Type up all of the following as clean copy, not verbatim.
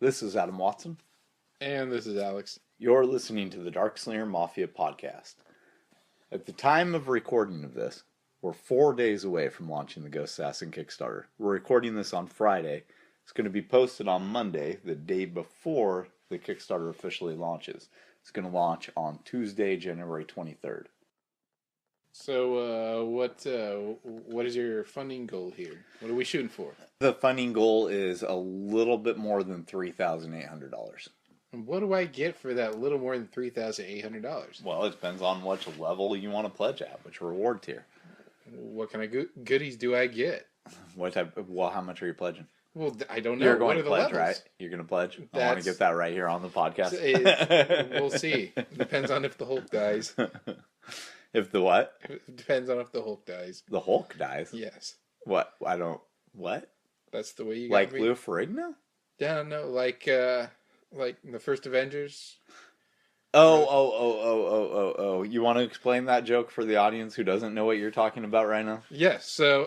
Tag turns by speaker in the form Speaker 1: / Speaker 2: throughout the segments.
Speaker 1: This is Adam Watson.
Speaker 2: And this is Alex.
Speaker 1: You're listening to the Darkslinger Mafia podcast. At the time of recording of this, we're 4 days away from launching the Ghost Assassin Kickstarter. We're recording this on Friday. It's going to be posted on Monday, the day before the Kickstarter officially launches. It's going to launch on Tuesday, January 23rd.
Speaker 2: So, what is your funding goal here? What are we shooting for?
Speaker 1: The funding goal is a little bit more than $3,800.
Speaker 2: And what do I get for that little more than $3,800?
Speaker 1: Well, it depends on which level you want to pledge at, which reward tier.
Speaker 2: What kind of goodies do I get?
Speaker 1: What type? Well, how much are you pledging?
Speaker 2: Well, I don't know.
Speaker 1: You're going
Speaker 2: what are
Speaker 1: to pledge,
Speaker 2: the levels?
Speaker 1: Right? You're going to pledge? I want to get that right here on the podcast.
Speaker 2: We'll see. Depends on if the Hulk dies.
Speaker 1: If the what?
Speaker 2: It depends on if the Hulk dies.
Speaker 1: The Hulk dies?
Speaker 2: Yes.
Speaker 1: What? I don't... What?
Speaker 2: That's the way you
Speaker 1: like
Speaker 2: got me.
Speaker 1: Lou Ferrigno?
Speaker 2: Yeah, no, like the first Avengers.
Speaker 1: Oh. You want to explain that joke for the audience who doesn't know what you're talking about right now?
Speaker 2: Yes, so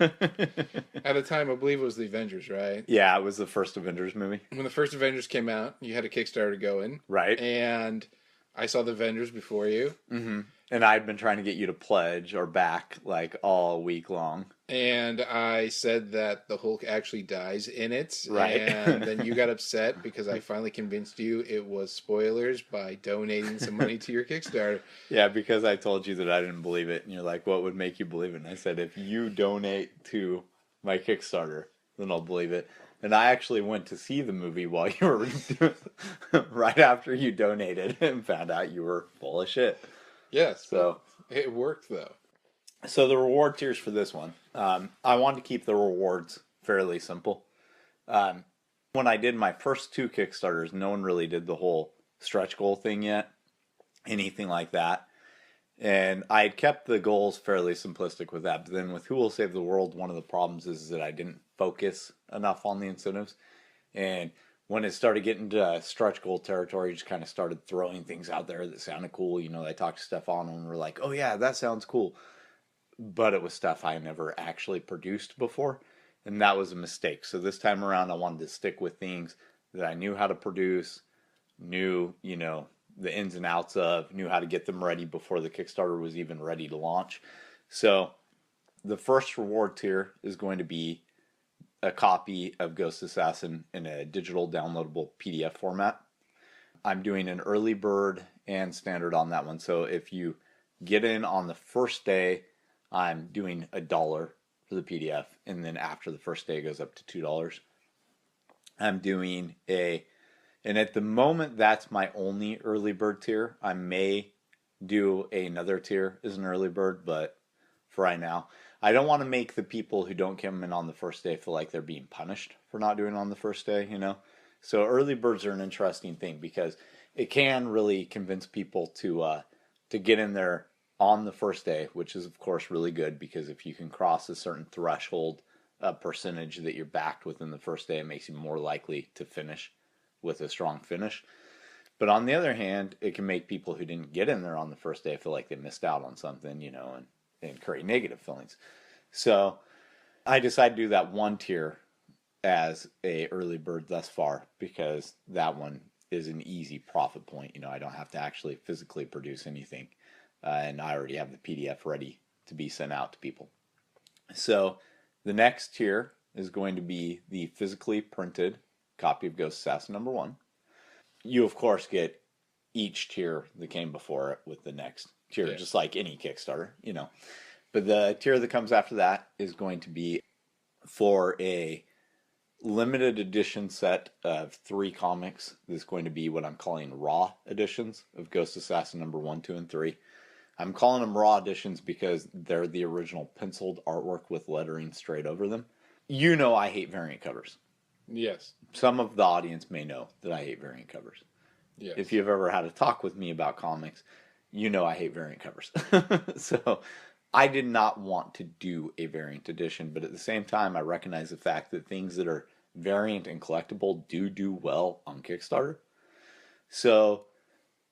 Speaker 2: at the time, I believe it was the Avengers, right?
Speaker 1: Yeah, it was the first Avengers movie.
Speaker 2: When the first Avengers came out, you had a Kickstarter going.
Speaker 1: Right.
Speaker 2: And I saw the Avengers before you.
Speaker 1: Mm-hmm. And I'd been trying to get you to pledge or back like all week long.
Speaker 2: And I said that the Hulk actually dies in it.
Speaker 1: Right.
Speaker 2: And then you got upset because I finally convinced you it was spoilers by donating some money to your Kickstarter.
Speaker 1: Yeah, because I told you that I didn't believe it. And you're like, what would make you believe it? And I said, if you donate to my Kickstarter, then I'll believe it. And I actually went to see the movie while you were right after you donated and found out you were full of shit.
Speaker 2: Yes.
Speaker 1: So
Speaker 2: it worked, though.
Speaker 1: So the reward tiers for this one, I wanted to keep the rewards fairly simple. When I did my first two Kickstarters, no one really did the whole stretch goal thing yet, anything like that. And I had kept the goals fairly simplistic with that. But then with Who Will Save the World, one of the problems is that I didn't focus enough on the incentives. And when it started getting to stretch goal territory, just kind of started throwing things out there that sounded cool. You know, I talked to Stefan and we're like, oh yeah, that sounds cool. But it was stuff I never actually produced before. And that was a mistake. So this time around, I wanted to stick with things that I knew how to produce, knew, you know, the ins and outs of, knew how to get them ready before the Kickstarter was even ready to launch. So the first reward tier is going to be a copy of Ghost Assassin in a digital downloadable PDF format. I'm doing an early bird and standard on that one. So if you get in on the first day, I'm doing $1 for the PDF. And then after the first day, it goes up to $2. I'm doing and at the moment, that's my only early bird tier. I may do another tier as an early bird, but for right now, I don't want to make the people who don't come in on the first day feel like they're being punished for not doing it on the first day, you know? So early birds are an interesting thing because it can really convince people to get in there on the first day, which is, of course, really good because if you can cross a certain threshold percentage that you're backed within the first day, it makes you more likely to finish with a strong finish. But on the other hand, it can make people who didn't get in there on the first day feel like they missed out on something, you know, and create negative feelings. So I decided to do that one tier as a early bird thus far because that one is an easy profit point. You know, I don't have to actually physically produce anything. And I already have the PDF ready to be sent out to people. So the next tier is going to be the physically printed copy of Ghost Assassin number 1. You, of course, get each tier that came before it with the next tier, just like any Kickstarter, you know. But the tier that comes after that is going to be for a limited edition set of 3 comics. This is going to be what I'm calling raw editions of Ghost Assassin number 1, 2, and 3. I'm calling them raw editions because they're the original penciled artwork with lettering straight over them. You know I hate variant covers.
Speaker 2: Yes.
Speaker 1: Some of the audience may know that I hate variant covers.
Speaker 2: Yes.
Speaker 1: If you've ever had a talk with me about comics, you know I hate variant covers. So I did not want to do a variant edition, but at the same time, I recognize the fact that things that are variant and collectible do well on Kickstarter. So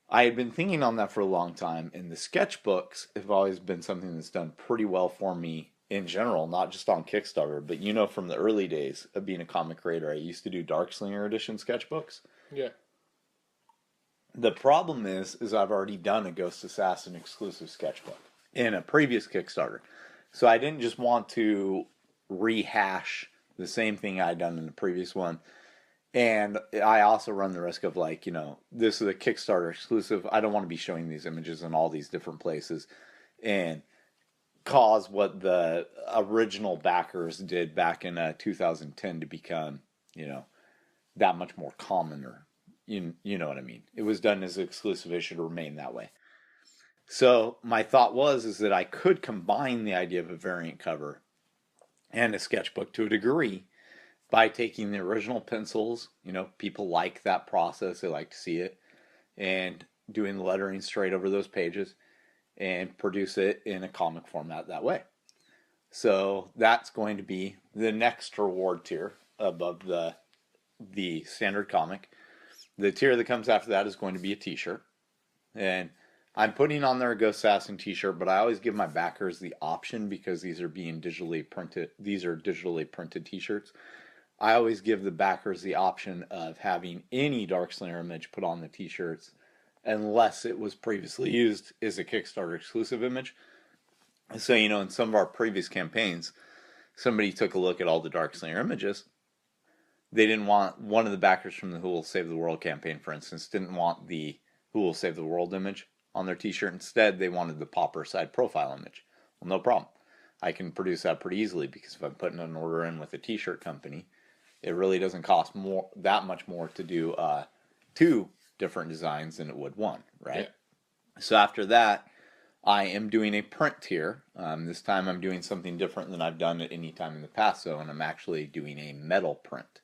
Speaker 1: I had been thinking on that for a long time, and the sketchbooks have always been something that's done pretty well for me in general, not just on Kickstarter, but you know, from the early days of being a comic creator, I used to do Darkslinger edition sketchbooks.
Speaker 2: Yeah.
Speaker 1: The problem is I've already done a Ghost Assassin exclusive sketchbook in a previous Kickstarter. So I didn't just want to rehash the same thing I'd done in the previous one. And I also run the risk of, like, you know, this is a Kickstarter exclusive. I don't want to be showing these images in all these different places and cause what the original backers did back in 2010 to become, you know, that much more common, or you know what I mean. It was done as exclusive. It should remain that way. So my thought is that I could combine the idea of a variant cover and a sketchbook to a degree by taking the original pencils. You know, people like that process. They like to see it. And doing the lettering straight over those pages and produce it in a comic format that way. So that's going to be the next reward tier above the standard comic. The tier that comes after that is going to be a t-shirt. And I'm putting on there a Ghost Assassin t-shirt, but I always give my backers the option, because these are being digitally printed. These are digitally printed t-shirts. I always give the backers the option of having any Darkslinger image put on the t-shirts, unless it was previously used as a Kickstarter exclusive image. So, you know, in some of our previous campaigns, somebody took a look at all the Darkslinger images. They didn't want one of the backers from the Who Will Save the World campaign, for instance, didn't want the Who Will Save the World image on their t-shirt. Instead, they wanted the Popper side profile image. Well, no problem. I can produce that pretty easily, because if I'm putting an order in with a t-shirt company, it really doesn't cost that much more to do 2 different designs than it would 1, right? Yeah. So after that, I am doing a print tier. This time I'm doing something different than I've done at any time in the past, and I'm actually doing a metal print.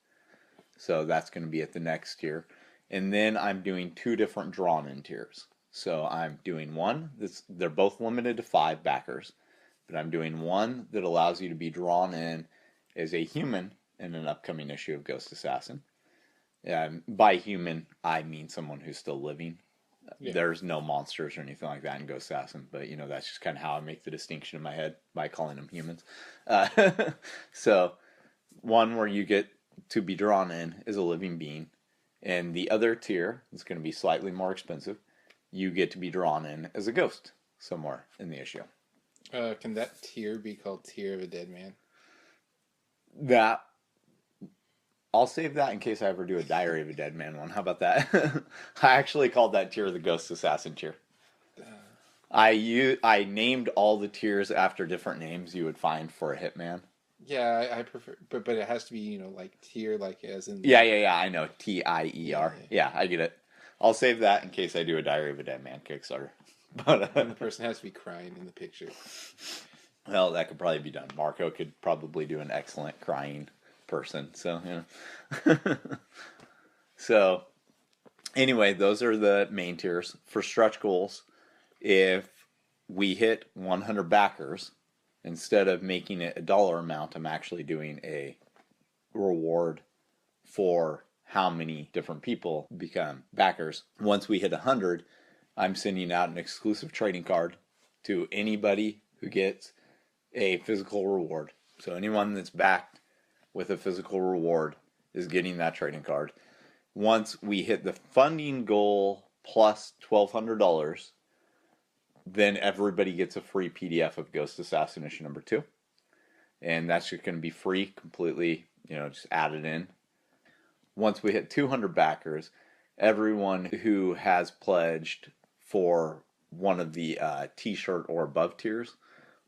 Speaker 1: So that's going to be at the next tier. And then I'm doing 2 different drawn-in tiers. So I'm doing one they're both limited to 5 backers, but I'm doing one that allows you to be drawn in as a human in an upcoming issue of Ghost Assassin. By human, I mean someone who's still living. Yeah. There's no monsters or anything like that in Ghost Assassin, but, you know, that's just kind of how I make the distinction in my head by calling them humans. So one where you get to be drawn in as a living being, and the other tier is going to be slightly more expensive. You get to be drawn in as a ghost somewhere in the issue.
Speaker 2: Can that tier be called Tier of a Dead Man?
Speaker 1: I'll save that in case I ever do a Diary of a Dead Man one. How about that? I actually called that tier the Ghost Assassin tier. I named all the tiers after different names you would find for a hitman.
Speaker 2: Yeah, I prefer, but it has to be, you know, like tier, like as in.
Speaker 1: Yeah, I know, TIER. Yeah, I get it. I'll save that in case I do a Diary of a Dead Man Kickstarter. But
Speaker 2: the person has to be crying in the picture.
Speaker 1: Well, that could probably be done. Marco could probably do an excellent crying person. So, you know. So, anyway, those are the main tiers. For stretch goals, if we hit 100 backers, instead of making it a dollar amount, I'm actually doing a reward for how many different people become backers. Once we hit 100, I'm sending out an exclusive trading card to anybody who gets a physical reward. So anyone that's backed with a physical reward is getting that trading card. Once we hit the funding goal plus $1,200, then everybody gets a free PDF of Ghost Assassin issue number 2. And that's just going to be free, completely, you know, just added in. Once we hit 200 backers, everyone who has pledged for one of the t-shirt or above tiers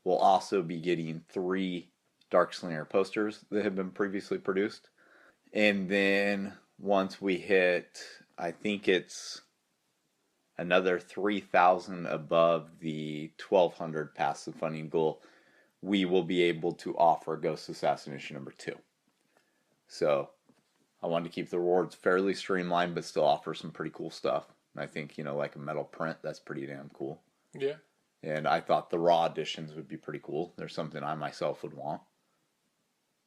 Speaker 1: will also be getting 3 Darkslinger posters that have been previously produced. And then once we hit, I think it's another 3,000 above the 1,200 past the funding goal, we will be able to offer Ghost Assassin issue number 2. So I wanted to keep the rewards fairly streamlined, but still offer some pretty cool stuff. I think, you know, like a metal print, that's pretty damn cool.
Speaker 2: Yeah.
Speaker 1: And I thought the raw editions would be pretty cool. There's something I myself would want.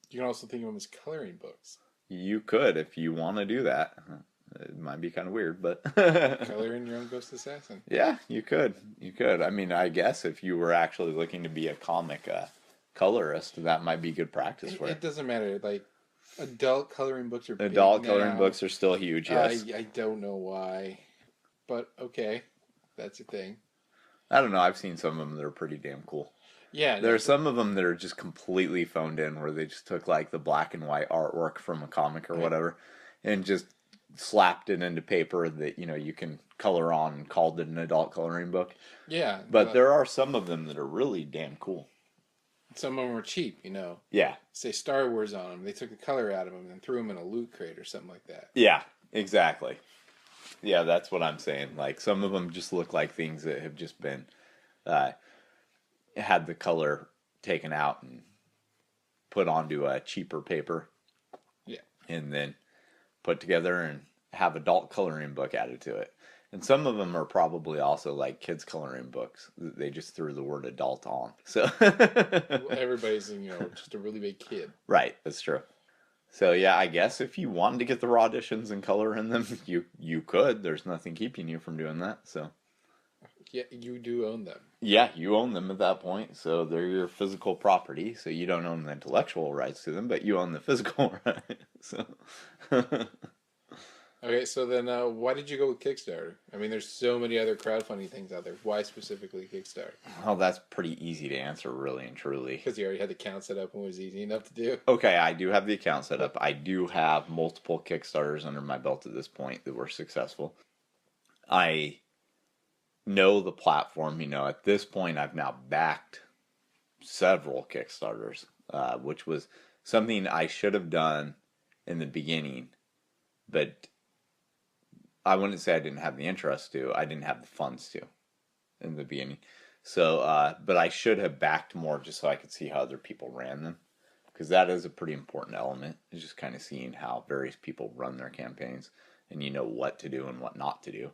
Speaker 2: You can also think of them as coloring books.
Speaker 1: You could, if you want to do that. It might be kind of weird, but...
Speaker 2: Color in your own Ghost Assassin.
Speaker 1: Yeah, you could. You could. I mean, I guess if you were actually looking to be a comic colorist, that might be good practice for
Speaker 2: It doesn't matter. Like, adult coloring books are
Speaker 1: Adult
Speaker 2: big
Speaker 1: coloring
Speaker 2: now.
Speaker 1: books are still huge, yes.
Speaker 2: I don't know why, but okay, that's a thing.
Speaker 1: I don't know. I've seen some of them that are pretty damn cool.
Speaker 2: Yeah,
Speaker 1: There are some of them that are just completely phoned in, where they just took like the black and white artwork from a comic or whatever, and just slapped it into paper that you can color on, and called it an adult coloring book.
Speaker 2: Yeah,
Speaker 1: But there are some of them that are really damn cool.
Speaker 2: some of them were cheap,
Speaker 1: Yeah.
Speaker 2: Say Star Wars on them. They took the color out of them and threw them in a loot crate or something like that.
Speaker 1: Yeah, exactly. Yeah, that's what I'm saying. Like, some of them just look like things that have just been had the color taken out and put onto a cheaper paper.
Speaker 2: Yeah.
Speaker 1: And then put together and have adult coloring book added to it. And some of them are probably also like kids coloring books. They just threw the word adult on. So
Speaker 2: Everybody's, just a really big kid.
Speaker 1: Right, that's true. So yeah, I guess if you wanted to get the raw editions and color in them, you could. There's nothing keeping you from doing that. So
Speaker 2: yeah, you do own them.
Speaker 1: Yeah, you own them at that point. So they're your physical property. So you don't own the intellectual rights to them, but you own the physical right. So
Speaker 2: Okay, so then why did you go with Kickstarter? I mean, there's so many other crowdfunding things out there. Why specifically Kickstarter?
Speaker 1: well, that's pretty easy to answer, really and truly.
Speaker 2: Because you already had the account set up and it was easy enough to do.
Speaker 1: Okay, I do have the account set up. I do have multiple Kickstarters under my belt at this point that were successful. I know the platform. At this point, I've now backed several Kickstarters, which was something I should have done in the beginning, but I wouldn't say I didn't have the interest to. I didn't have the funds to in the beginning. So, but I should have backed more just so I could see how other people ran them. Because that is a pretty important element. Is just kind of seeing how various people run their campaigns. And you know what to do and what not to do,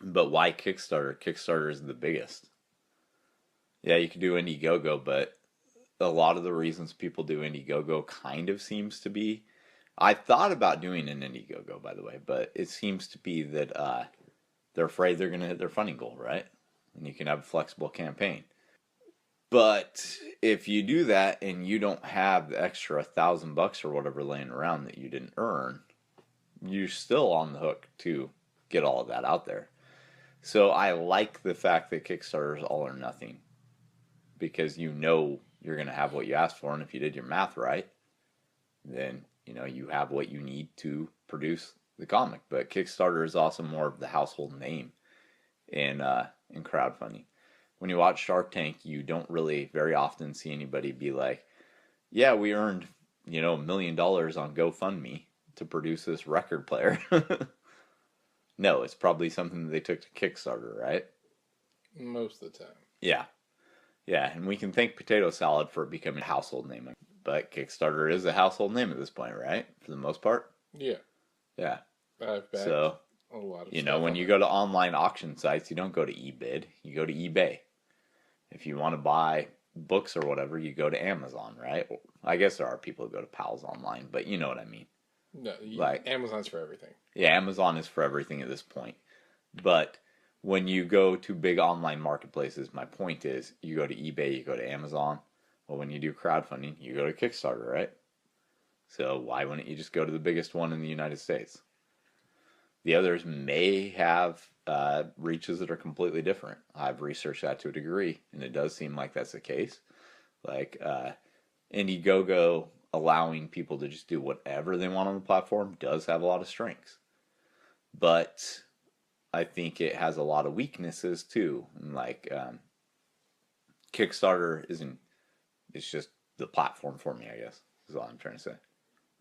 Speaker 1: But why Kickstarter? Kickstarter is the biggest. Yeah, you could do Indiegogo, but a lot of the reasons people do Indiegogo kind of seems to be... I thought about doing an Indiegogo, by the way, but it seems to be that they're afraid they're going to hit their funding goal, right? And you can have a flexible campaign. But if you do that and you don't have the extra $1,000 or whatever laying around that you didn't earn, you're still on the hook to get all of that out there. So I like the fact that Kickstarter is all or nothing, because you're going to have what you asked for, and if you did your math right, then you have what you need to produce the comic. But Kickstarter is also more of the household name in crowdfunding. When you watch Shark Tank, you don't really very often see anybody be like, yeah, we earned, $1 million on GoFundMe to produce this record player. No, it's probably something that they took to Kickstarter, right?
Speaker 2: Most of the time.
Speaker 1: Yeah. Yeah, and we can thank Potato Salad for becoming a household name. But Kickstarter is a household name at this point, right? For the most part?
Speaker 2: Yeah.
Speaker 1: Yeah.
Speaker 2: I've backed
Speaker 1: so,
Speaker 2: a lot of stuff
Speaker 1: when you go to online auction sites, you don't go to eBid, you go to eBay. If you want to buy books or whatever, you go to Amazon, right? I guess there are people who go to Pals online, but you know what I mean.
Speaker 2: No,
Speaker 1: like
Speaker 2: Amazon's for everything.
Speaker 1: Yeah, Amazon is for everything at this point. But when you go to big online marketplaces, my point is, you go to eBay, you go to Amazon. Well, when you do crowdfunding, you go to Kickstarter, right? So why wouldn't you just go to the biggest one in the United States? The others may have reaches that are completely different. I've researched that to a degree, and it does seem like that's the case. Like Indiegogo allowing people to just do whatever they want on the platform does have a lot of strengths. But I think it has a lot of weaknesses too. And like Kickstarter it's just the platform for me, I guess, is all I'm trying to say.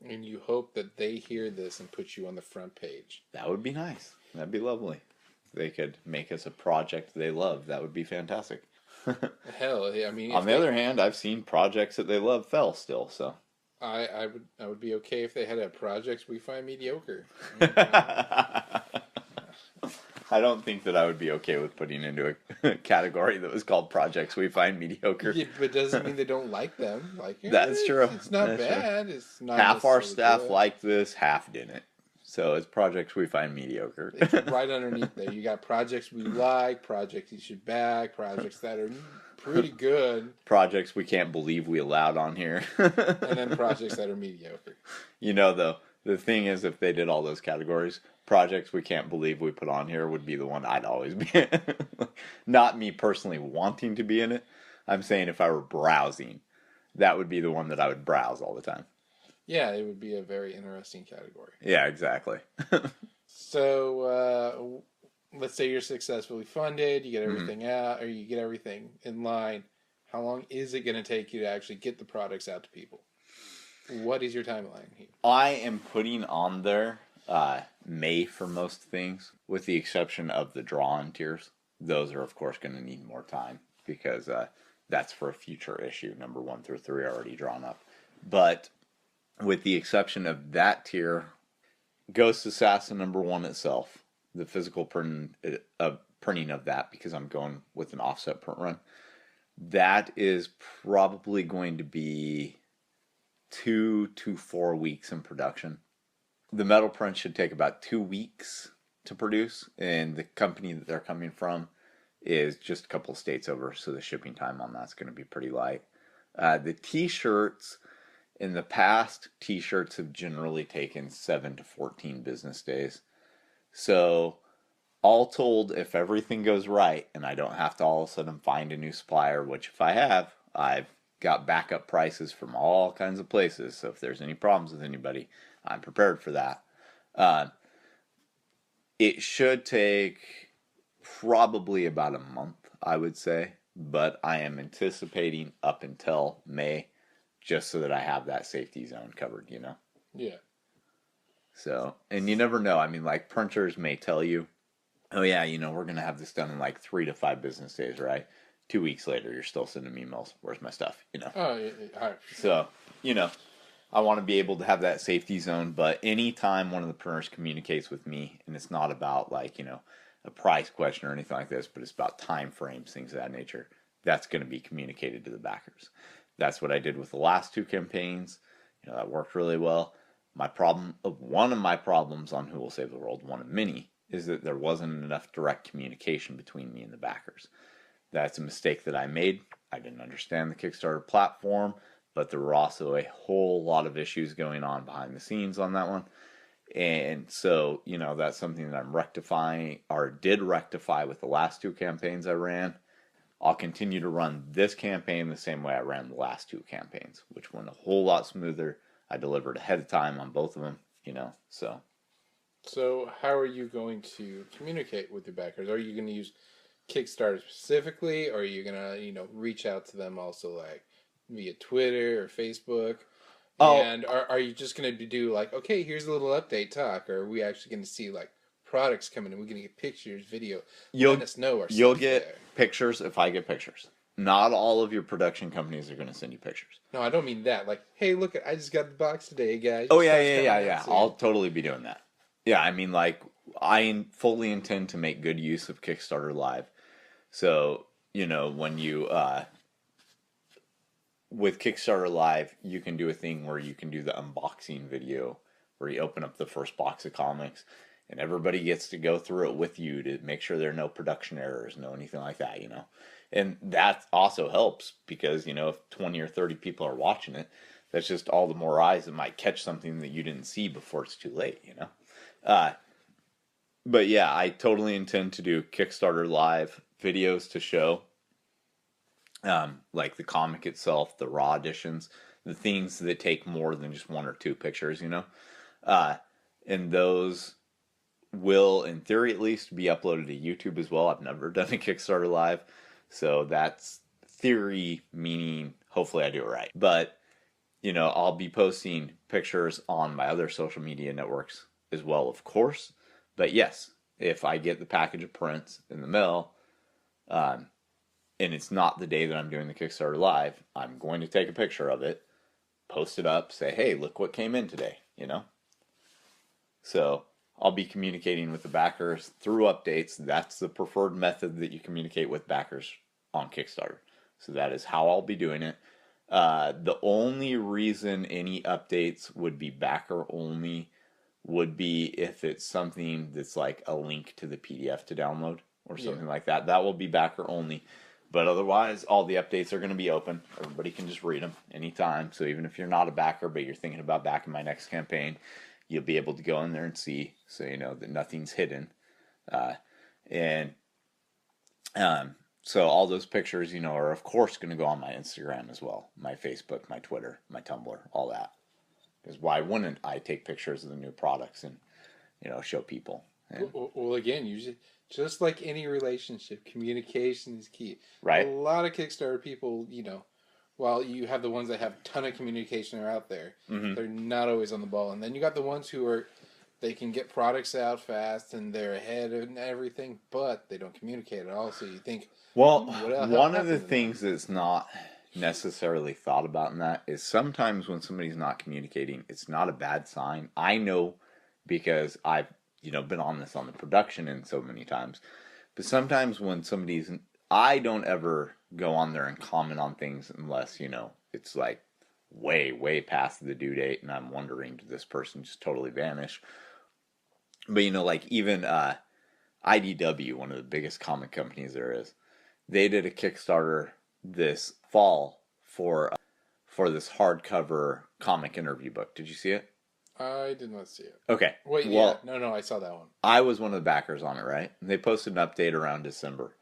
Speaker 2: And you hope that they hear this and put you on the front page.
Speaker 1: That would be nice. That'd be lovely. If they could make us a project they love, that would be fantastic.
Speaker 2: Hell, I mean...
Speaker 1: On the other hand, I've seen projects that they love fail still, so...
Speaker 2: I would be okay if they had a projects we find mediocre.
Speaker 1: I don't think that I would be okay with putting into a category that was called projects we find mediocre.
Speaker 2: Yeah, but it doesn't mean they don't like them. Like
Speaker 1: That's true.
Speaker 2: It's not
Speaker 1: That's
Speaker 2: bad.
Speaker 1: True.
Speaker 2: It's not
Speaker 1: half our staff
Speaker 2: good.
Speaker 1: liked this, half didn't. So it's projects we find mediocre.
Speaker 2: It's right underneath there. You got projects we like, projects you should back, projects that are pretty good.
Speaker 1: Projects we can't believe we allowed on here.
Speaker 2: And then projects that are mediocre.
Speaker 1: You know, though, the thing is, if they did all those categories, projects we can't believe we put on here would be the one I'd always be in. Not me personally wanting to be in it. I'm saying if I were browsing, that would be the one that I would browse all the time.
Speaker 2: Yeah, it would be a very interesting category.
Speaker 1: Yeah, exactly.
Speaker 2: So, let's say you're successfully funded, you get everything out, or you get everything in line. How long is it going to take you to actually get the products out to people? What is your timeline here?
Speaker 1: I am putting on there May for most things, with the exception of the draw-on tiers. Those are, of course, going to need more time because that's for a future issue. Number 1 through 3 are already drawn up. But with the exception of that tier, Ghost Assassin number 1 itself, the physical printing of that, because I'm going with an offset print run, that is probably going to be 2 to 4 weeks in production. The metal print should take about 2 weeks to produce, and the company that they're coming from is just a couple of states over, so the shipping time on that's going to be pretty light. The t-shirts, in the past, t-shirts have generally taken 7 to 14 business days. So, all told, if everything goes right, and I don't have to all of a sudden find a new supplier, which if I have, I've got backup prices from all kinds of places, so if there's any problems with anybody, I'm prepared for that. It should take probably about a month, I would say, but I am anticipating up until May, just so that I have that safety zone covered, you know?
Speaker 2: Yeah.
Speaker 1: So, and you never know. I mean, like, printers may tell you, oh yeah, you know, we're going to have this done in like 3 to 5 business days, right? 2 weeks later, you're still sending me emails. Where's my stuff? You know?
Speaker 2: Oh, yeah.
Speaker 1: So, you know, I want to be able to have that safety zone, but anytime one of the printers communicates with me, and it's not about like, you know, a price question or anything like this, but it's about time frames, things of that nature, that's going to be communicated to the backers. That's what I did with the last 2 campaigns. You know, that worked really well. One of my problems on Who Will Save the World, one of many, is that there wasn't enough direct communication between me and the backers. That's a mistake that I made. I didn't understand the Kickstarter platform, but there were also a whole lot of issues going on behind the scenes on that one. And so, you know, that's something that I'm rectifying, or did rectify with the last 2 campaigns I ran. I'll continue to run this campaign the same way I ran the last 2 campaigns, which went a whole lot smoother. I delivered ahead of time on both of them, you know, so.
Speaker 2: So how are you going to communicate with your backers? Are you going to use Kickstarter specifically, or are you going to, you know, reach out to them also like via Twitter or Facebook?
Speaker 1: Oh.
Speaker 2: And are you just going to do like, okay, here's a little update talk, or are we actually going to see like products coming in? We're going to get pictures, video. Let us know.
Speaker 1: You'll get pictures if I get pictures. Not all of your production companies are going to send you pictures.
Speaker 2: No, I don't mean that. Like, hey, look, I just got the box today, guys.
Speaker 1: Oh, yeah. I'll totally be doing that. Yeah, I mean, like, I fully intend to make good use of Kickstarter Live. So, you know, when you, with Kickstarter Live, you can do a thing where you can do the unboxing video, where you open up the first box of comics, and everybody gets to go through it with you to make sure there are no production errors, no anything like that, you know. And that also helps because, you know, if 20 or 30 people are watching it, that's just all the more eyes that might catch something that you didn't see before it's too late, you know. But yeah, I totally intend to do Kickstarter Live videos to show, like the comic itself, the raw editions, the things that take more than just 1 or 2 pictures, you know. And those will, in theory at least, be uploaded to YouTube as well. I've never done a Kickstarter Live, so that's theory, meaning hopefully I do it right. But, you know, I'll be posting pictures on my other social media networks as well, of course. But yes, if I get the package of prints in the mail, and it's not the day that I'm doing the Kickstarter Live, I'm going to take a picture of it, post it up, say, hey, look what came in today, you know? So I'll be communicating with the backers through updates. That's the preferred method that you communicate with backers on Kickstarter. So that is how I'll be doing it. The only reason any updates would be backer only would be if it's something that's like a link to the PDF to download or something like that. That will be backer only. But otherwise, all the updates are going to be open. Everybody can just read them anytime. So even if you're not a backer, but you're thinking about backing my next campaign, you'll be able to go in there and see, so you know that nothing's hidden. And so all those pictures, you know, are of course going to go on my Instagram as well, my Facebook, my Twitter, my Tumblr, all that. Because why wouldn't I take pictures of the new products and, you know, show people? And,
Speaker 2: Well, again, usually, just like any relationship, communication is key.
Speaker 1: right.
Speaker 2: A lot of Kickstarter people, you know, while you have the ones that have a ton of communication are out there, they're not always on the ball. And then you got the ones who are, they can get products out fast and they're ahead and everything, but they don't communicate at all. So you think,
Speaker 1: Well,
Speaker 2: what the hell
Speaker 1: one of the
Speaker 2: happened to
Speaker 1: things that's not necessarily thought about in that is sometimes when somebody's not communicating, it's not a bad sign. I know because I've, you know, been on this on the production end so many times. But sometimes when somebody's, I don't ever go on there and comment on things unless, you know, it's like way, way past the due date and I'm wondering, did this person just totally vanish? But, you know, like even IDW, one of the biggest comic companies there is, they did a Kickstarter this fall for this hardcover comic interview book. Did you see it?
Speaker 2: I did not see it.
Speaker 1: Okay.
Speaker 2: Wait,
Speaker 1: well,
Speaker 2: yeah. No, I saw that one.
Speaker 1: I was one of the backers on it, right? And they posted an update around December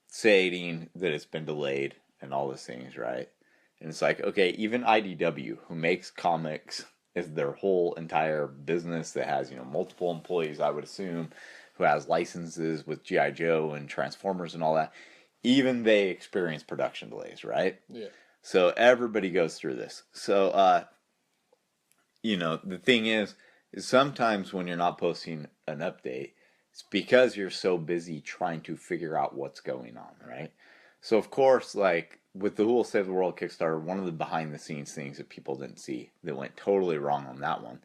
Speaker 1: stating that it's been delayed and all those things, right? And it's like, okay, even IDW, who makes comics, is their whole entire business that has, you know, multiple employees, I would assume, who has licenses with G.I. Joe and Transformers and all that, even they experience production delays, right?
Speaker 2: Yeah.
Speaker 1: So everybody goes through this. So, you know, the thing is sometimes when you're not posting an update, it's because you're so busy trying to figure out what's going on, right? So, of course, like with the Who Will Save the World Kickstarter, one of the behind the scenes things that people didn't see that went totally wrong on that one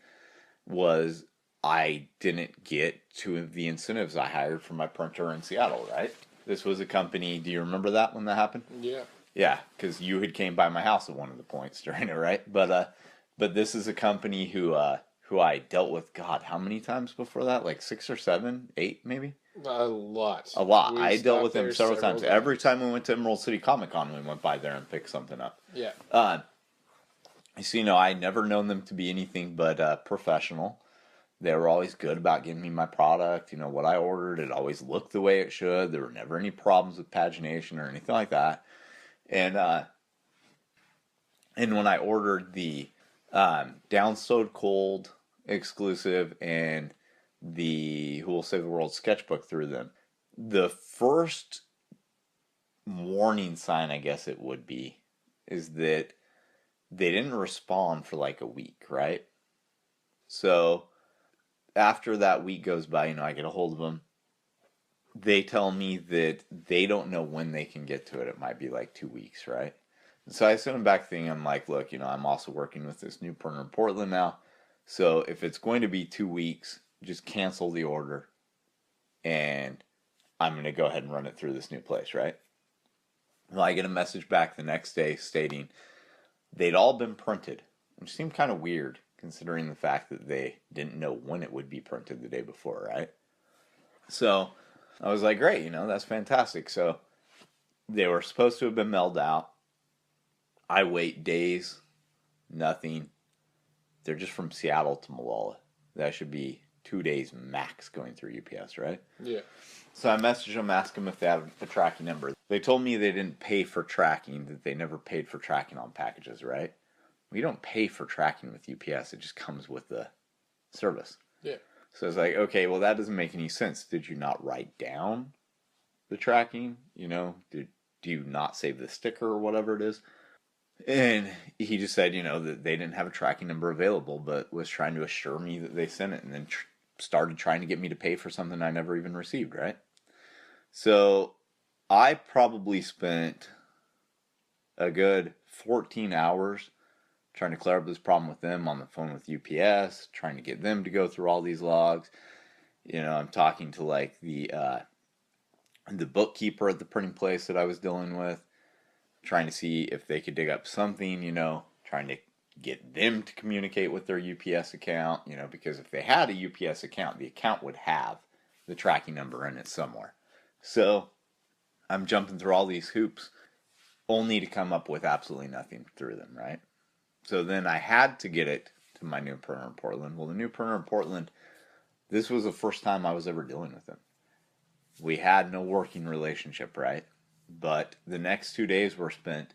Speaker 1: was I didn't get two of the incentives I hired for my printer in Seattle, right? This was a company, do you remember that when that happened?
Speaker 2: Yeah.
Speaker 1: Yeah, because you had came by my house at one of the points during it, right? But this is a company who I dealt with, God, how many times before that? Like 6 or 7, 8 maybe?
Speaker 2: A lot.
Speaker 1: A lot.
Speaker 2: We
Speaker 1: I dealt with them
Speaker 2: there
Speaker 1: several times. Every time we went to Emerald City Comic Con, we went by there and picked something up.
Speaker 2: Yeah.
Speaker 1: So, you know, I never known them to be anything but professional. They were always good about getting me my product. You know, what I ordered, it always looked the way it should. There were never any problems with pagination or anything like that. And when I ordered the Down Stone Cold exclusive and the Who Will Save the World sketchbook through them, the first warning sign, I guess it would be, is that they didn't respond for like a week, right? So after that week goes by, you know, I get a hold of them. They tell me that they don't know when they can get to it. It might be like 2 weeks, right? And so I sent them back thinking, I'm like, look, you know, I'm also working with this new printer in Portland now. So if it's going to be 2 weeks, just cancel the order. And I'm going to go ahead and run it through this new place, right? Well, I get a message back the next day stating they'd all been printed, which seemed kind of weird considering the fact that they didn't know when it would be printed the day before, right? So I was like, great, you know, that's fantastic. So they were supposed to have been mailed out. I wait days, nothing. They're just from Seattle to Malala. That should be 2 days max going through UPS, right?
Speaker 2: Yeah.
Speaker 1: So I messaged them, asked them if they had a tracking number. They told me they didn't pay for tracking, that they never paid for tracking on packages, right? We don't pay for tracking with UPS. It just comes with the service.
Speaker 2: Yeah.
Speaker 1: So it's like, okay, well, that doesn't make any sense. Did you not write down the tracking? You know, do you not save the sticker or whatever it is? And he just said, you know, that they didn't have a tracking number available, but was trying to assure me that they sent it, and then started trying to get me to pay for something I never even received, right? So I probably spent a good 14 hours trying to clear up this problem with them on the phone with UPS, trying to get them to go through all these logs. You know, I'm talking to like the bookkeeper at the printing place that I was dealing with, trying to see if they could dig up something, you know, trying to get them to communicate with their UPS account, you know, because if they had a UPS account, the account would have the tracking number in it somewhere. So I'm jumping through all these hoops only to come up with absolutely nothing through them, right? So then I had to get it to my new printer in Portland. Well, the new printer in Portland, this was the first time I was ever dealing with him. We had no working relationship, right? But the next 2 days were spent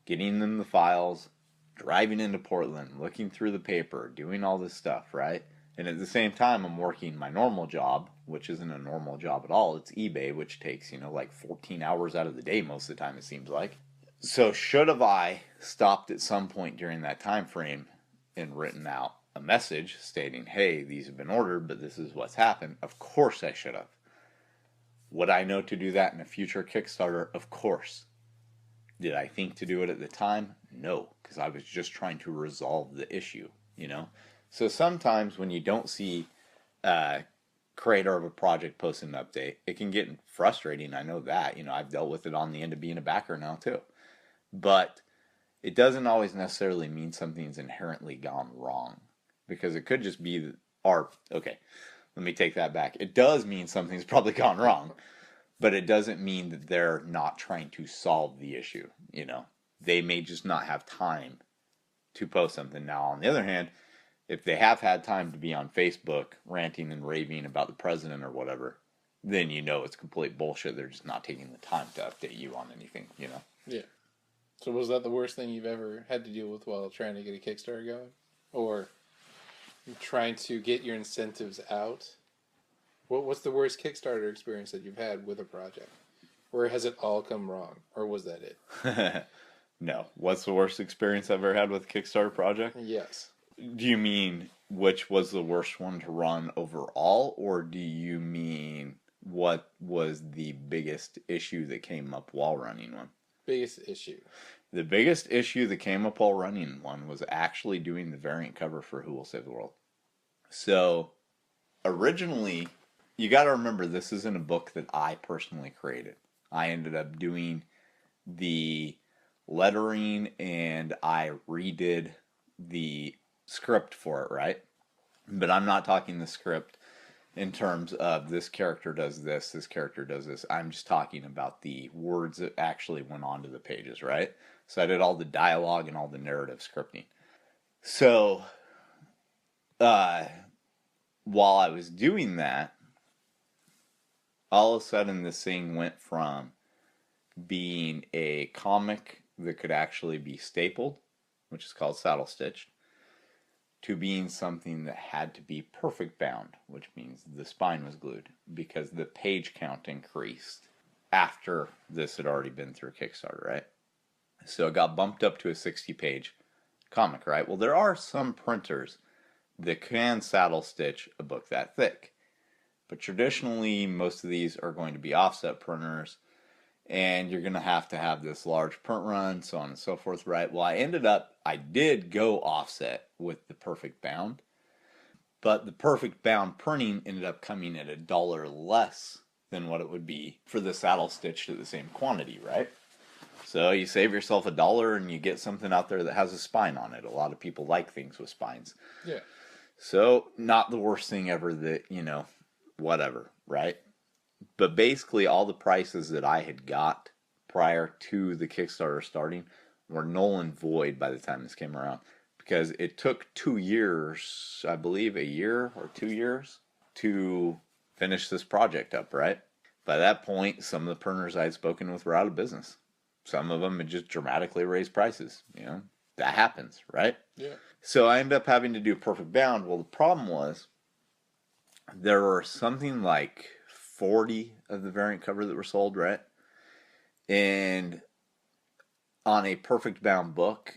Speaker 1: getting them the files, driving into Portland, looking through the paper, doing all this stuff, right? And at the same time, I'm working my normal job, which isn't a normal job at all. It's eBay, which takes, like 14 hours out of the day most of the time, it seems like. So should have I stopped at some point during that time frame and written out a message stating, hey, these have been ordered, but this is what's happened? Of course I should have. Would I know to do that in a future Kickstarter? Of course. Did I think to do it at the time? No, because I was just trying to resolve the issue, So sometimes when you don't see creator of a project post an update, it can get frustrating. I know that. I've dealt with it on the end of being a backer now too. But it doesn't always necessarily mean something's inherently gone wrong. Because it could just be, okay, let me take that back. It does mean something's probably gone wrong. But it doesn't mean that they're not trying to solve the issue, They may just not have time to post something. Now, on the other hand, if they have had time to be on Facebook ranting and raving about the president or whatever, then it's complete bullshit. They're just not taking the time to update you on anything,
Speaker 2: Yeah. So was that the worst thing you've ever had to deal with while trying to get a Kickstarter going? Or trying to get your incentives out? What's the worst Kickstarter experience that you've had with a project? Or has it all come wrong? Or was that it?
Speaker 1: No. What's the worst experience I've ever had with a Kickstarter project?
Speaker 2: Yes.
Speaker 1: Do you mean which was the worst one to run overall? Or do you mean what was the biggest issue that came up while running one?
Speaker 2: Biggest issue.
Speaker 1: The biggest issue that came up while running one was actually doing the variant cover for Who Will Save the World. So, originally, you got to remember this isn't a book that I personally created. I ended up doing the lettering and I redid the script for it, right? But I'm not talking the script in terms of this character does this character does this. I'm just talking about the words that actually went onto the pages, right? So I did all the dialogue and all the narrative scripting. So, while I was doing that, all of a sudden this thing went from being a comic that could actually be stapled, which is called saddle stitched, to being something that had to be perfect bound, which means the spine was glued, because the page count increased after this had already been through Kickstarter, right? So it got bumped up to a 60-page comic, right? Well, there are some printers that can saddle stitch a book that thick. But traditionally, most of these are going to be offset printers, and you're going to have this large print run, so on and so forth, right? Well, I did go offset with the perfect bound, but the perfect bound printing ended up coming at $1 less than what it would be for the saddle stitched at the same quantity, right? So you save yourself $1 and you get something out there that has a spine on it. A lot of people like things with spines.
Speaker 2: Yeah.
Speaker 1: So not the worst thing ever that, whatever, right? But basically all the prices that I had got prior to the Kickstarter starting were null and void by the time this came around. Because it took 2 years, I believe a year or 2 years, to finish this project up, right? By that point, some of the printers I had spoken with were out of business. Some of them had just dramatically raised prices. That happens, right?
Speaker 2: Yeah.
Speaker 1: So I ended up having to do perfect bound. Well, the problem was there were something like 40 of the variant cover that were sold, right? And on a perfect bound book,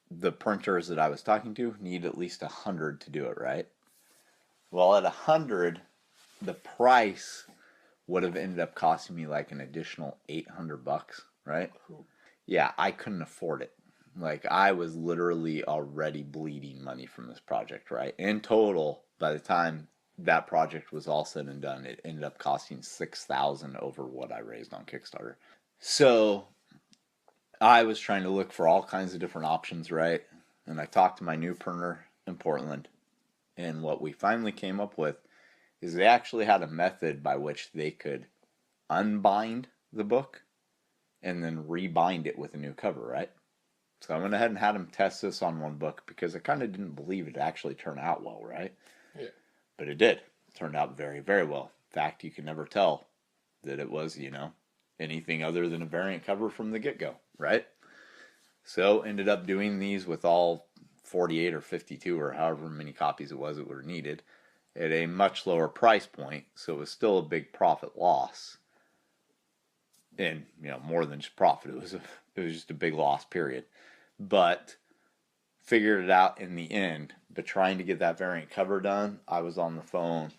Speaker 1: the printers that I was talking to need at least 100 to do it, right? Well, at 100, the price would have ended up costing me like an additional $800, right? Yeah, I couldn't afford it. Like, I was literally already bleeding money from this project, right? In total, by the time that project was all said and done, it ended up costing $6,000 over what I raised on Kickstarter. So I was trying to look for all kinds of different options, right? And I talked to my new printer in Portland, and what we finally came up with is they actually had a method by which they could unbind the book and then rebind it with a new cover, right? So I went ahead and had him test this on one book because I kind of didn't believe it actually turned out well, right?
Speaker 2: Yeah.
Speaker 1: But it did. It turned out very, very well. In fact, you can never tell that it was, anything other than a variant cover from the get-go, right? So ended up doing these with all 48 or 52 or however many copies it was that were needed at a much lower price point. So it was still a big profit loss. And, more than just profit. It was just a big loss, period. But figured it out in the end. But trying to get that variant cover done, I was on the phone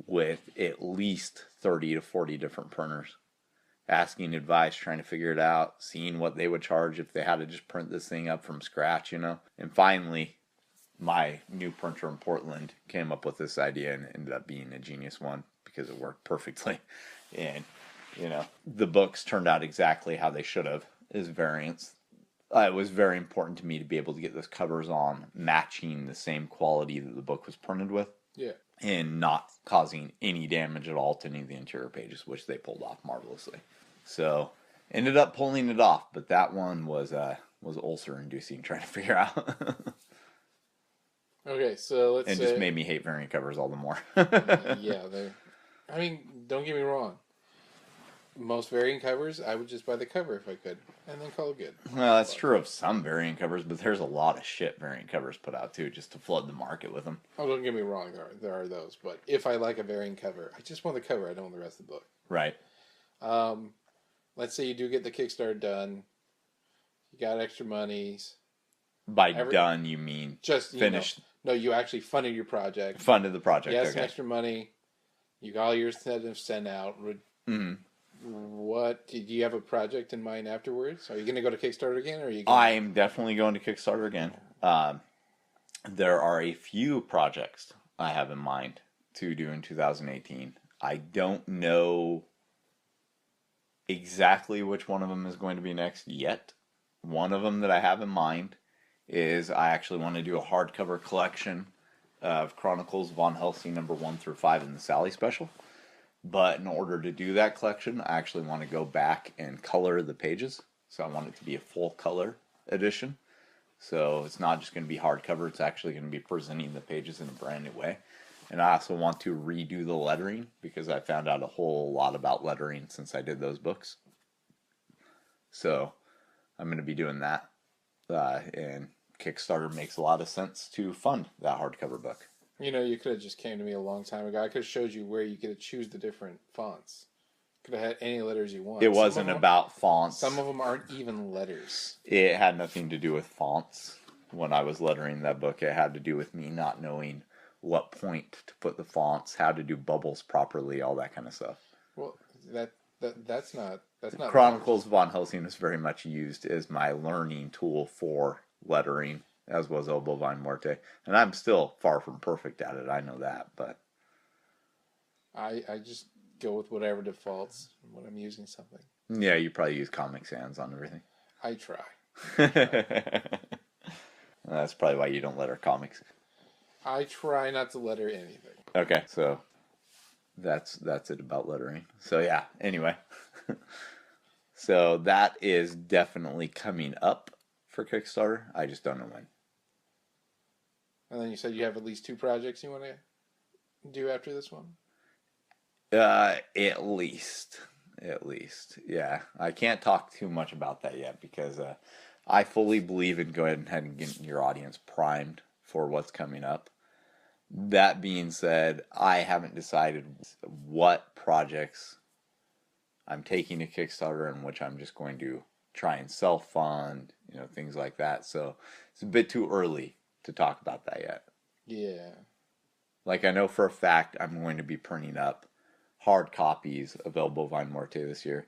Speaker 1: with at least 30 to 40 different printers, asking advice, trying to figure it out, seeing what they would charge if they had to just print this thing up from scratch, And finally, my new printer in Portland came up with this idea and ended up being a genius one because it worked perfectly. And, the books turned out exactly how they should have as variants. It was very important to me to be able to get those covers on matching the same quality that the book was printed with.
Speaker 2: Yeah.
Speaker 1: And not causing any damage at all to any of the interior pages, which they pulled off marvelously. So, ended up pulling it off, but that one was ulcer-inducing trying to figure out.
Speaker 2: Okay, so let's say...
Speaker 1: And just made me hate variant covers all the more.
Speaker 2: Yeah, don't get me wrong. Most variant covers, I would just buy the cover if I could, and then call it good.
Speaker 1: Well, that's true of some variant covers, but there's a lot of shit variant covers put out too, just to flood the market with them.
Speaker 2: Oh, don't get me wrong, there are those, but if I like a variant cover, I just want the cover, I don't want the rest of the book.
Speaker 1: Right.
Speaker 2: Let's say you do get the Kickstarter done, you got extra monies.
Speaker 1: By done, you mean
Speaker 2: just
Speaker 1: finished?
Speaker 2: No, you actually funded your project.
Speaker 1: Funded the project,
Speaker 2: You got some extra money, you got all your stuff sent out.
Speaker 1: Mm-hmm.
Speaker 2: What do you have a project in mind afterwards? Are you going to go to Kickstarter again, or are you?
Speaker 1: I'm definitely going to Kickstarter again. There are a few projects I have in mind to do in 2018. I don't know exactly which one of them is going to be next yet. One of them that I have in mind is I actually want to do a hardcover collection of Chronicles Von Helsing number 1 through 5 in the Sally special. But in order to do that collection, I actually want to go back and color the pages. So I want it to be a full color edition. So it's not just going to be hardcover, it's actually going to be presenting the pages in a brand new way. And I also want to redo the lettering because I found out a whole lot about lettering since I did those books. So I'm going to be doing that. And Kickstarter makes a lot of sense to fund that hardcover book.
Speaker 2: You could have just came to me a long time ago. I could have showed you where you could choose the different fonts. Could have had any letters you want.
Speaker 1: It wasn't about fonts.
Speaker 2: Some of them aren't even letters.
Speaker 1: It had nothing to do with fonts. When I was lettering that book, it had to do with me not knowing what point to put the fonts, how to do bubbles properly, all that kind of stuff.
Speaker 2: Well, that's not
Speaker 1: Chronicles Von Helsing is very much used as my learning tool for lettering, as was Oboe Vine Morte. And I'm still far from perfect at it, I know that, but
Speaker 2: I just go with whatever defaults when I'm using something.
Speaker 1: Yeah, you probably use Comic Sans on everything.
Speaker 2: I try.
Speaker 1: That's probably why you don't letter comics.
Speaker 2: I try not to letter anything.
Speaker 1: Okay, so that's it about lettering. So yeah, anyway. So that is definitely coming up for Kickstarter. I just don't know when.
Speaker 2: And then you said you have at least 2 projects you want to do after this one?
Speaker 1: At least. Yeah. I can't talk too much about that yet because I fully believe in going ahead and getting your audience primed for what's coming up. That being said, I haven't decided what projects I'm taking to Kickstarter and which I'm just going to try and self-fund, things like that. So it's a bit too early to talk about that yet.
Speaker 2: Yeah.
Speaker 1: Like I know for a fact I'm going to be printing up hard copies of El Bovine Morte this year.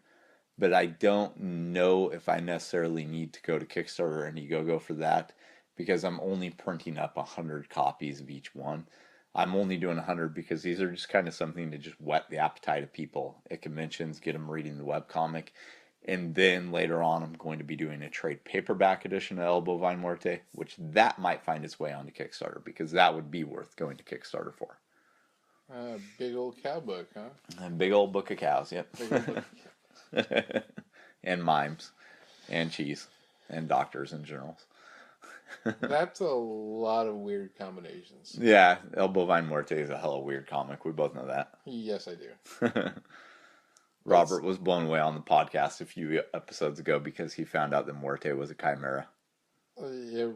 Speaker 1: But I don't know if I necessarily need to go to Kickstarter and Indiegogo for that because I'm only printing up 100 copies of each one. I'm only doing 100 because these are just kind of something to just whet the appetite of people at conventions, get them reading the webcomic. And then later on, I'm going to be doing a trade paperback edition of El Bovine Morte, which that might find its way onto Kickstarter because that would be worth going to Kickstarter for.
Speaker 2: Big old cow book, huh?
Speaker 1: A big old book of cows, yep.
Speaker 2: Big old book of cows.
Speaker 1: And mimes. And cheese. And doctors and generals.
Speaker 2: That's a lot of weird combinations.
Speaker 1: Yeah, El Bovine Muerte is a hella weird comic. We both know that.
Speaker 2: Yes, I do.
Speaker 1: Robert was blown away on the podcast a few episodes ago because he found out that Muerte was a chimera.
Speaker 2: Yeah.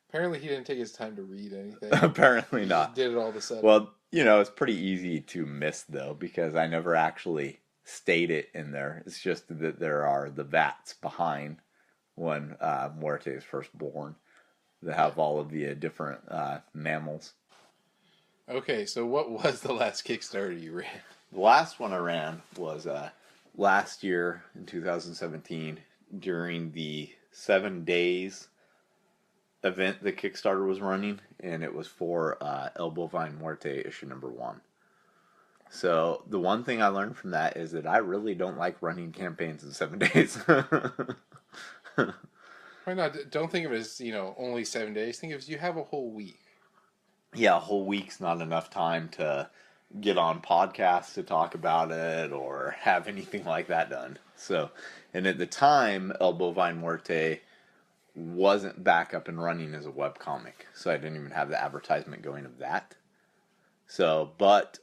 Speaker 2: Apparently he didn't take his time to read anything.
Speaker 1: Apparently
Speaker 2: He
Speaker 1: not.
Speaker 2: just did it all of a sudden.
Speaker 1: Well, it's pretty easy to miss, though, because I never actually state it in there. It's just that there are the vats behind when Muerte is first born that have all of the different mammals.
Speaker 2: Okay, so what was the last Kickstarter you ran?
Speaker 1: The last one I ran was last year in 2017 during the 7 days event the Kickstarter was running, and it was for El Bovine Muerte issue number 1. So the one thing I learned from that is that I really don't like running campaigns in 7 days.
Speaker 2: Why not? Don't think of it as, only 7 days. Think of it as you have a whole week.
Speaker 1: Yeah, a whole week's not enough time to get on podcasts to talk about it or have anything like that done. So, and at the time, El Bovine Muerte wasn't back up and running as a webcomic, so I didn't even have the advertisement going of that. So, but,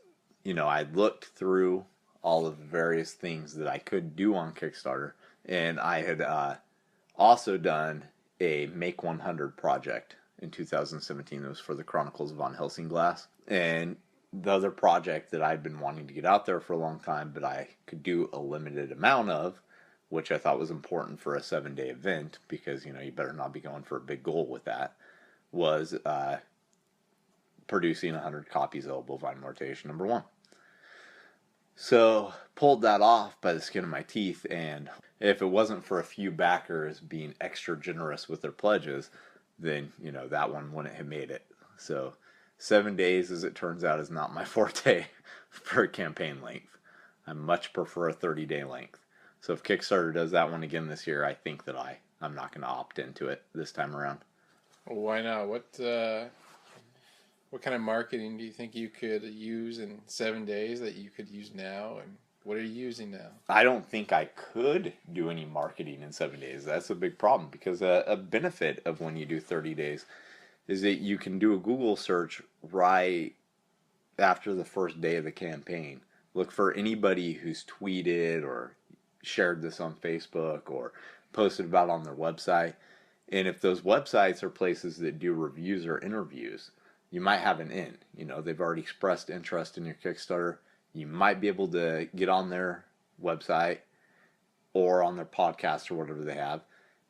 Speaker 1: I looked through all of the various things that I could do on Kickstarter, and I had also done a Make 100 project in 2017. That was for the Chronicles of Von Helsinglass. And the other project that I'd been wanting to get out there for a long time, but I could do a limited amount of, which I thought was important for a 7-day event, because, you better not be going for a big goal with that, was producing 100 copies of El Bovine Muerte issue number 1. So, pulled that off by the skin of my teeth, and if it wasn't for a few backers being extra generous with their pledges, then, that one wouldn't have made it. So, 7 days, as it turns out, is not my forte for campaign length. I much prefer a 30-day length. So if Kickstarter does that one again this year, I think that I'm not going to opt into it this time around.
Speaker 2: Why not? What kind of marketing do you think you could use in 7 days that you could use now? And what are you using now?
Speaker 1: I don't think I could do any marketing in 7 days. That's a big problem, because a benefit of when you do 30 days is that you can do a Google search right after the first day of the campaign. Look for anybody who's tweeted or shared this on Facebook or posted about it on their website. And if those websites are places that do reviews or interviews, you might have an in. They've already expressed interest in your Kickstarter. You might be able to get on their website or on their podcast or whatever they have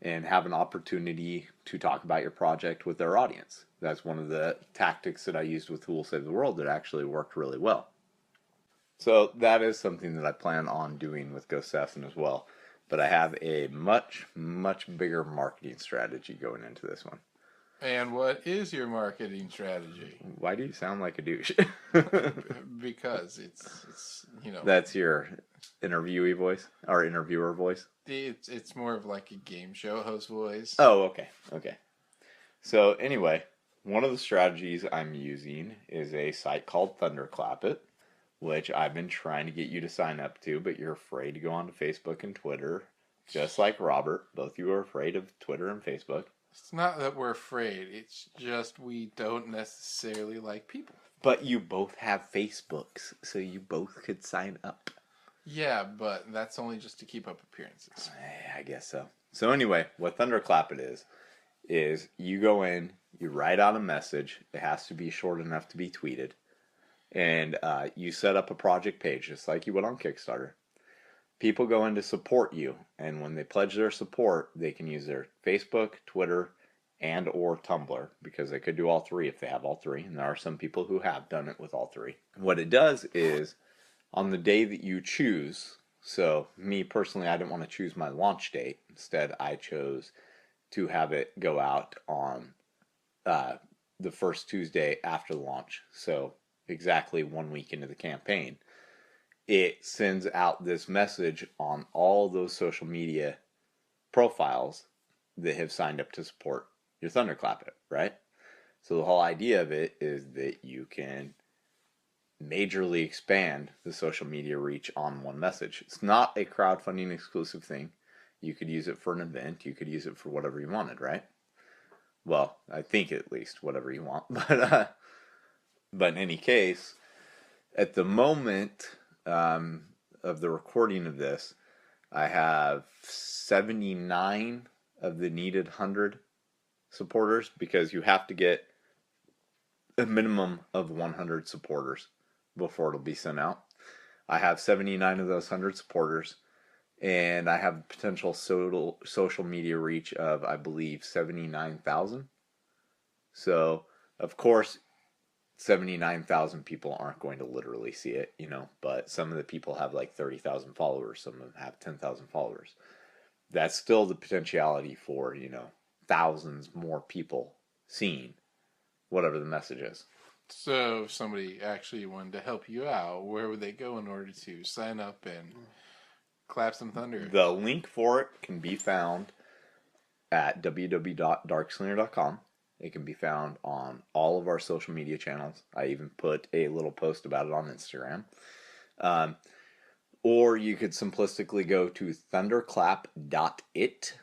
Speaker 1: and have an opportunity to talk about your project with their audience. That's one of the tactics that I used with Who Will Save the World that actually worked really well. So that is something that I plan on doing with Ghost Assassin as well. But I have a much, much bigger marketing strategy going into this one.
Speaker 2: And what is your marketing strategy?
Speaker 1: Why do you sound like a douche?
Speaker 2: Because it's
Speaker 1: That's your interviewee voice? Or interviewer voice?
Speaker 2: It's more of like a game show host voice.
Speaker 1: Oh, okay. So anyway, one of the strategies I'm using is a site called Thunderclap It, which I've been trying to get you to sign up to, but you're afraid to go onto Facebook and Twitter, just like Robert. Both of you are afraid of Twitter and Facebook.
Speaker 2: It's not that we're afraid. It's just we don't necessarily like people.
Speaker 1: But you both have Facebooks, so you both could sign up.
Speaker 2: Yeah, but that's only just to keep up appearances.
Speaker 1: I guess so. So anyway, what Thunderclap It is you go in, you write out a message. It has to be short enough to be tweeted. And you set up a project page, just like you would on Kickstarter. People go in to support you, and when they pledge their support, they can use their Facebook, Twitter, and or Tumblr, because they could do all three if they have all three, and there are some people who have done it with all three. What it does is, on the day that you choose, so me personally, I didn't want to choose my launch date. Instead, I chose to have it go out on the first Tuesday after the launch, so exactly 1 week into the campaign. It sends out this message on all those social media profiles that have signed up to support your Thunderclap It, right? So the whole idea of it is that you can majorly expand the social media reach on one message. It's not a crowdfunding exclusive thing. You could use it for an event. You could use it for whatever you wanted, right? Well, I think at least whatever you want. But in any case, at the moment of the recording of this, I have 79 of the needed 100 supporters, because you have to get a minimum of 100 supporters before it'll be sent out. I have 79 of those 100 supporters, and I have potential social media reach of, I believe, 79,000. So, of course, 79,000 people aren't going to literally see it, but some of the people have like 30,000 followers, some of them have 10,000 followers. That's still the potentiality for, thousands more people seeing whatever the message is.
Speaker 2: So if somebody actually wanted to help you out, where would they go in order to sign up and clap some thunder?
Speaker 1: The link for it can be found at www.darkslinger.com. It can be found on all of our social media channels. I even put a little post about it on Instagram. Or you could simplistically go to thunderclap.it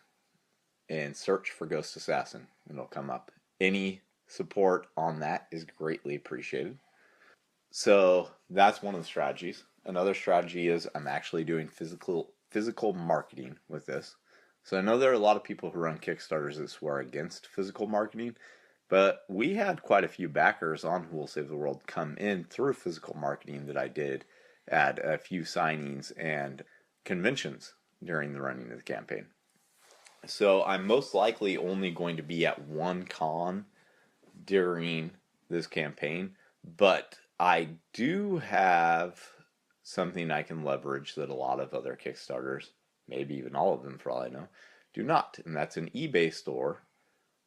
Speaker 1: and search for Ghost Assassin. It'll come up. Any support on that is greatly appreciated. So that's one of the strategies. Another strategy is I'm actually doing physical marketing with this. So I know there are a lot of people who run Kickstarters that swear against physical marketing, but we had quite a few backers on Who Will Save the World come in through physical marketing that I did at a few signings and conventions during the running of the campaign. So I'm most likely only going to be at one con during this campaign, but I do have something I can leverage that a lot of other Kickstarters, maybe even all of them for all I know, do not. And that's an eBay store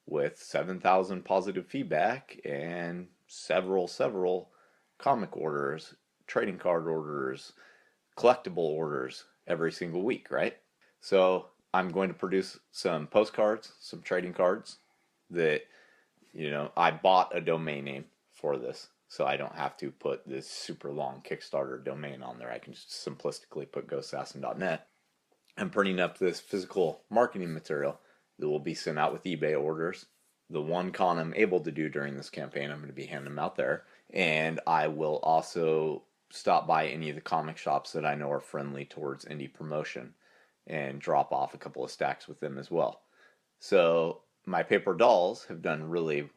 Speaker 1: with 7,000 positive feedback and several comic orders, trading card orders, collectible orders every single week, right? So I'm going to produce some postcards, some trading cards that, I bought a domain name for this. So I don't have to put this super long Kickstarter domain on there. I can just simplistically put ghostassassin.net. I'm printing up this physical marketing material that will be sent out with eBay orders. The one con I'm able to do during this campaign, I'm going to be handing them out there. And I will also stop by any of the comic shops that I know are friendly towards indie promotion and drop off a couple of stacks with them as well. So my paper dolls have done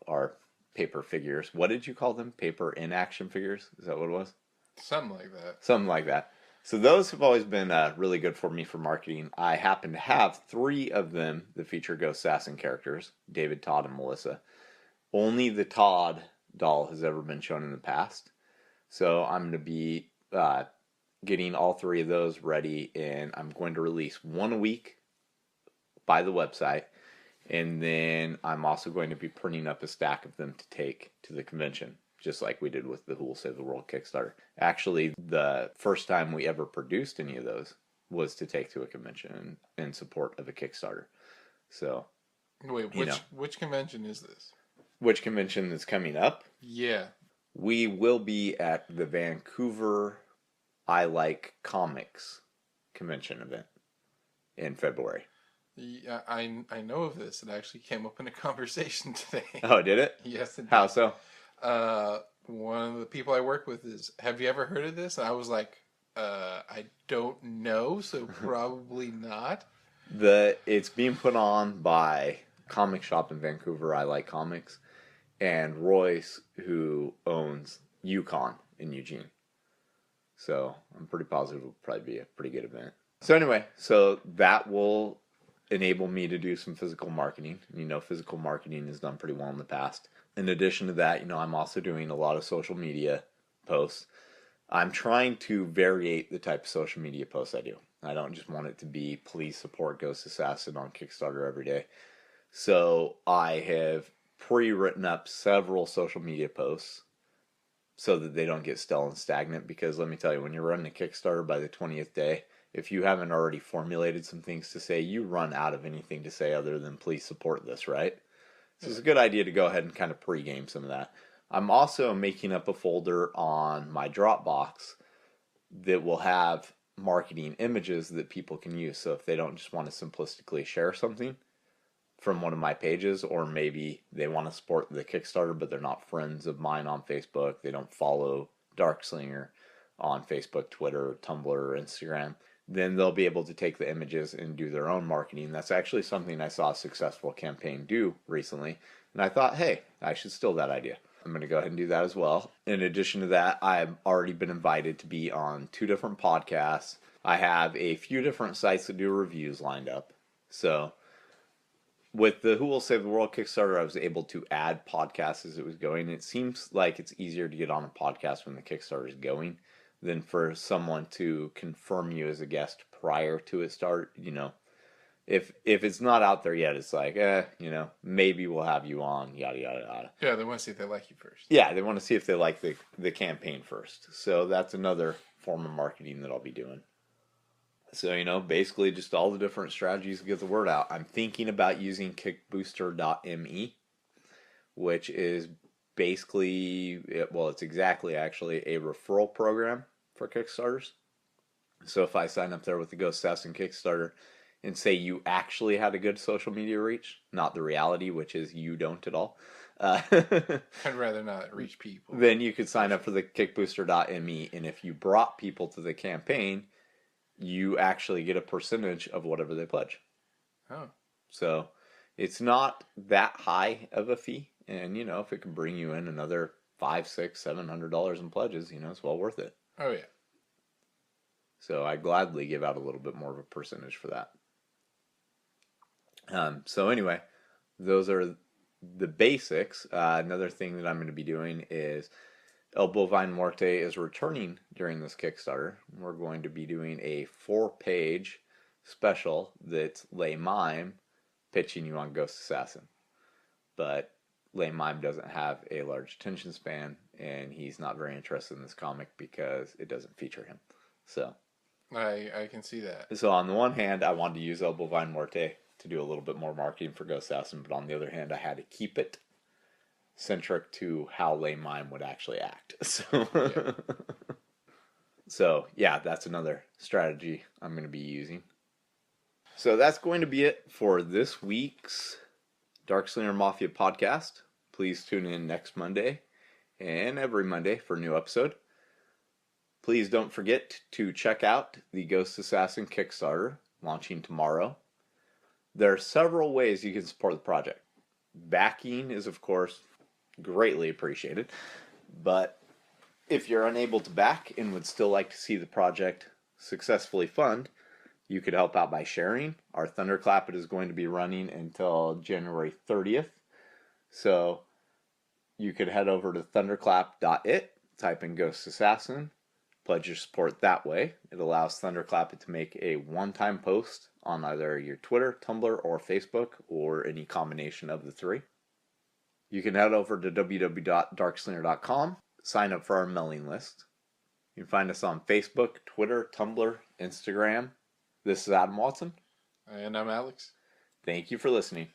Speaker 1: our paper figures. What did you call them? Paper in action figures? Is that what it was?
Speaker 2: Something like that.
Speaker 1: Something like that. So those have always been really good for me for marketing. I happen to have 3 of them that feature Ghost Assassin characters, David, Todd, and Melissa. Only the Todd doll has ever been shown in the past. So I'm going to be getting all 3 of those ready, and I'm going to release one a week by the website. And then I'm also going to be printing up a stack of them to take to the convention, just like we did with the Who Will Save the World Kickstarter. Actually, the first time we ever produced any of those was to take to a convention in support of a Kickstarter. So,
Speaker 2: wait, which convention is this?
Speaker 1: Which convention is coming up?
Speaker 2: Yeah.
Speaker 1: We will be at the Vancouver I Like Comics convention event in February.
Speaker 2: Yeah, I know of this. It actually came up in a conversation today.
Speaker 1: Oh, did it?
Speaker 2: Yes, it did.
Speaker 1: How so?
Speaker 2: One of the people I work with is, have you ever heard of this? And I was like, I don't know, so probably not.
Speaker 1: It's being put on by comic shop in Vancouver, I Like Comics, and Royce, who owns Yukon in Eugene. So I'm pretty positive it'll probably be a pretty good event. So anyway, that will enable me to do some physical marketing. Physical marketing is done pretty well in the past. In addition to that, I'm also doing a lot of social media posts. I'm trying to variate the type of social media posts I do. I don't just want it to be please support Ghost Assassin on Kickstarter every day. So I have pre-written up several social media posts so that they don't get stale and stagnant, because let me tell you, when you're running a Kickstarter by the 20th day, if you haven't already formulated some things to say, you run out of anything to say other than please support this, right? So it's a good idea to go ahead and kind of pregame some of that. I'm also making up a folder on my Dropbox that will have marketing images that people can use. So if they don't just want to simplistically share something from one of my pages, or maybe they want to support the Kickstarter but they're not friends of mine on Facebook, they don't follow Darkslinger on Facebook, Twitter, Tumblr, or Instagram, then they'll be able to take the images and do their own marketing. That's actually something I saw a successful campaign do recently, and I thought, hey, I should steal that idea. I'm going to go ahead and do that as well. In addition to that, I've already been invited to be on 2 different podcasts. I have a few different sites that do reviews lined up. So with the Who Will Save the World Kickstarter, I was able to add podcasts as it was going. It seems like it's easier to get on a podcast when the Kickstarter is going than for someone to confirm you as a guest prior to it start. You know, if it's not out there yet, it's like, you know, maybe we'll have you on, yada, yada, yada.
Speaker 2: Yeah, they want to see if they like you first.
Speaker 1: Yeah, they want to see if they like the campaign first. So that's another form of marketing that I'll be doing. So, you know, basically just all the different strategies to get the word out. I'm thinking about using kickbooster.me, which is basically, well, it's exactly actually a referral program for Kickstarters. So if I sign up there with the Ghost Assassin Kickstarter and say you actually had a good social media reach, not the reality, which is you don't at all,
Speaker 2: I'd rather not reach people.
Speaker 1: Then you could sign up for the kickbooster.me, and if you brought people to the campaign, you actually get a percentage of whatever they pledge.
Speaker 2: Oh.
Speaker 1: So it's not that high of a fee. And, you know, if it can bring you in another $500, $600, $700 in pledges, you know, it's well worth it.
Speaker 2: Oh, yeah.
Speaker 1: So I gladly give out a little bit more of a percentage for that. So anyway, those are the basics. Another thing that I'm going to be doing is El Bovine Muerte is returning during this Kickstarter. We're going to be doing a 4-page special that's Le Mime pitching you on Ghost Assassin. But Le Mime doesn't have a large attention span, and he's not very interested in this comic because it doesn't feature him. So
Speaker 2: I can see that.
Speaker 1: So on the one hand, I wanted to use El Bovine Muerte to do a little bit more marketing for Ghost Assassin, but on the other hand, I had to keep it centric to how Le Mime would actually act. So yeah, that's another strategy I'm going to be using. So that's going to be it for this week's Darkslinger Mafia podcast. Please tune in next Monday and every Monday for a new episode. Please don't forget to check out the Ghost Assassin Kickstarter launching tomorrow. There are several ways you can support the project. Backing is, of course, greatly appreciated, but if you're unable to back and would still like to see the project successfully fund, you could help out by sharing. Our Thunderclap is going to be running until January 30th, so you could head over to thunderclap.it, type in Ghost Assassin, pledge your support that way. It allows Thunderclap to make a one-time post on either your Twitter, Tumblr, or Facebook, or any combination of the three. You can head over to www.darkslinger.com, sign up for our mailing list. You can find us on Facebook, Twitter, Tumblr, Instagram. This is Adam Watson.
Speaker 2: And I'm Alex.
Speaker 1: Thank you for listening.